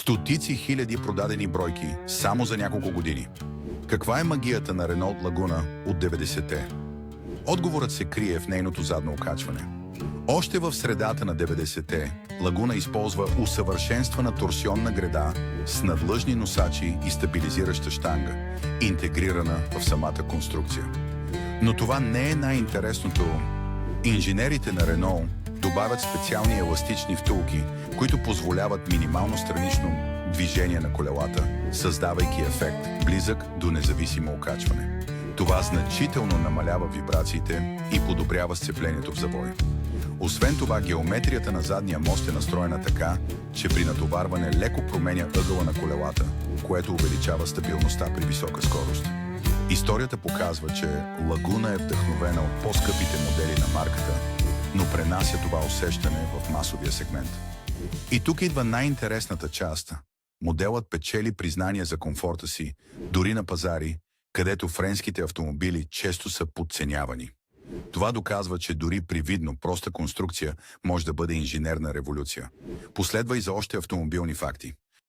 Стотици хиляди продадени бройки само за няколко години. Каква е магията на Ренолт Лагуна от 90-те? Отговорът се крие в нейното задно окачване. Още в средата на 90-те Лагуна използва усъвършенствана торсионна греда с надлъжни носачи и стабилизираща щанга, интегрирана в самата конструкция. Но това не е най-интересното. Инженерите на Рено добавят специални еластични втулки, които позволяват минимално странично движение на колелата, създавайки ефект, близък до независимо окачване. Това значително намалява вибрациите и подобрява сцеплението в завой. Освен това, геометрията на задния мост е настроена така, че при натоварване леко променя ъгъла на колелата, което увеличава стабилността при висока скорост. Историята показва, че Лагуна е вдъхновена от по-скъпите модели на марката, но пренася това усещане в масовия сегмент. И тук идва най-интересната част. Моделът печели признание за комфорта си, дори на пазари, където френските автомобили често са подценявани. Това доказва, че дори привидно проста конструкция може да бъде инженерна революция. Последва и за още автомобилни факти.